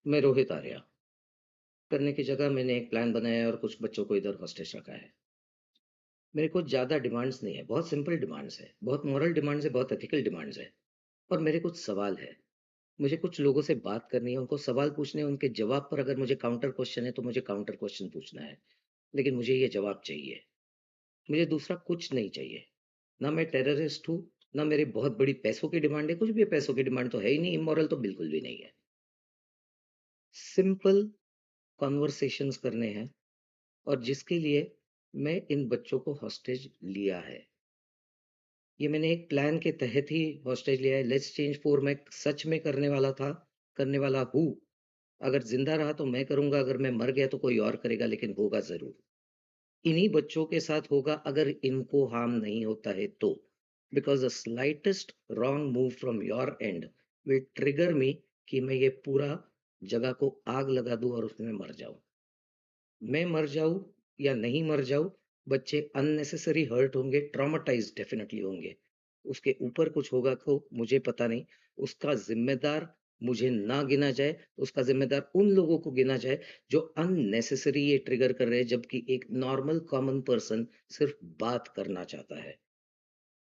मैं रोहित आर्या। करने की जगह मैंने एक प्लान बनाया है और कुछ बच्चों को इधर हॉस्टेस रखा है। मेरे को ज़्यादा डिमांड्स नहीं है, बहुत सिंपल डिमांड्स है, बहुत मॉरल डिमांड्स है, बहुत एथिकल डिमांड्स है। और मेरे कुछ सवाल है। मुझे कुछ लोगों से बात करनी है, उनको सवाल पूछने हैं, उनके जवाब पर अगर मुझे काउंटर क्वेश्चन है, तो मुझे काउंटर क्वेश्चन पूछना है। लेकिन मुझे ये जवाब चाहिए। मुझे दूसरा कुछ नहीं चाहिए। ना मैं टेररिस्ट हूँ, ना मेरी बहुत बड़ी पैसों की डिमांड है, कुछ भी पैसों की डिमांड तो है ही नहीं, इमोरल तो बिल्कुल भी नहीं है। सिंपल कन्वर्सेशंस करने हैं और जिसके लिए मैं इन बच्चों को हॉस्टेज लिया है। ये मैंने एक प्लान के तहत ही हॉस्टेज लिया है। लेट्स चेंज 4 मैं सच में करने वाला था, करने वाला हूँ। अगर ज़िंदा रहा तो मैं करूँगा, अगर मैं मर गया तो कोई और करेगा, लेकिन होगा ज़रूर। इन्हीं बच्चों के साथ होगा अगर इनको हार्म नहीं होता है तो। Because the slightest wrong move from your end will trigger me कि मैं ये पूरा जगह को आग लगा दूँ और उसमें मर जाऊँ। मैं मर जाऊँ या नहीं मर जाऊँ, बच्चे अननेसेसरी हर्ट होंगे, ट्रॉमाटाइज़्ड डेफ़िनिटली होंगे। उसके ऊपर कुछ होगा तो मुझे पता नहीं, उसका ज़िम्मेदार मुझे ना गिना जाए, उसका ज़िम्मेदार उन लोगों को गिना जाए, जो अननेसेसरी ये ट्रिगर कर रहे हैं, जबकि एक नॉर्मल कॉमन पर्सन सिर्फ़ बात करना चाहता है।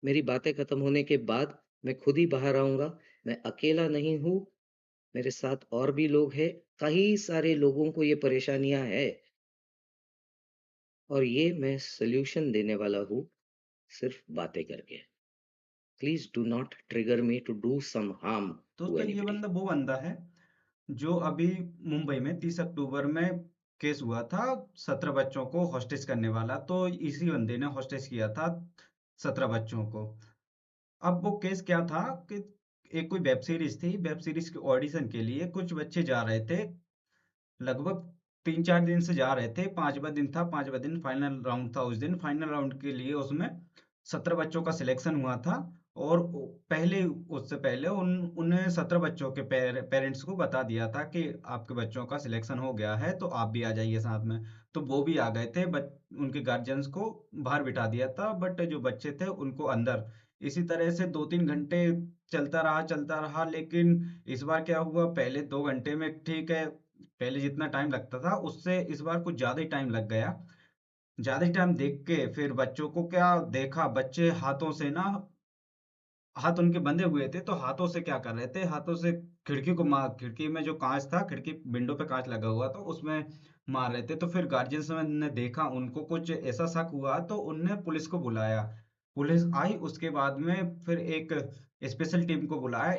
मेरी बातें खत्म होने के बाद मैं खुद ही बाहर आऊँगा, मैं अकेला नहीं हूँ, मेरे साथ और भी लोग हैं, कई सारे लोगों को ये परेशानियाँ हैं। और ये मैं सॉल्यूशन देने वाला हूँ सिर्फ बातें करके। Please do not trigger me to do some harm to दोस्तों ये एनीबॉडी। बंदा वो बंदा है जो अभी मुंबई में 30 अक्टूबर में केस हुआ था 17 बच्चों को हॉस्टेज करने वाला। तो इसी बंदे ने हॉस्टेज किया था 17 बच्चों को। अब वो केस क्या था कि एक कोई वेब सीरीज थी। वेब सीरीज के ऑडिशन के लिए कुछ बच्चे जा रहे थे। लगभग 3-4 दिन से जा रहे थे। पांचवा दिन था, पांचवा दिन फाइनल राउंड था। उस दिन फाइनल राउंड के लिए उसमें 17 बच्चों का सिलेक्शन हुआ था। और पहले उससे पहले उन्हें 17 बच्चों के पेरेंट्स को बता दिया था कि आपके बच्चों का सिलेक्शन हो गया है, तो आप भी आ जाइए साथ में। तो वो भी आ गए थे। उनके गार्जियंस को बाहर बिठा दिया था, बट जो बच्चे थे उनको अंदर। इसी तरह से 2-3 घंटे चलता रहा। लेकिन इस बार क्या हुआ, पहले 2 घंटे में ठीक है, पहले जितना टाइम लगता था उससे इस बार कुछ ज्यादा ही टाइम लग गया। ज्यादा ही टाइम देख के फिर बच्चों को क्या देखा, बच्चे हाथों से ना, हाथ उनके बंधे हुए थे, तो हाथों से क्या कर रहे थे, हाथों से खिड़की को मार, खिड़की में जो कांच था, खिड़की विंडो पे कांच लगा हुआ था उसमें मार रहे थे। तो फिर गार्जियंस ने देखा, उनको कुछ ऐसा शक हुआ तो उनने पुलिस को बुलाया। पुलिस आई, उसके बाद में फिर एक स्पेशल टीम को बुलाया।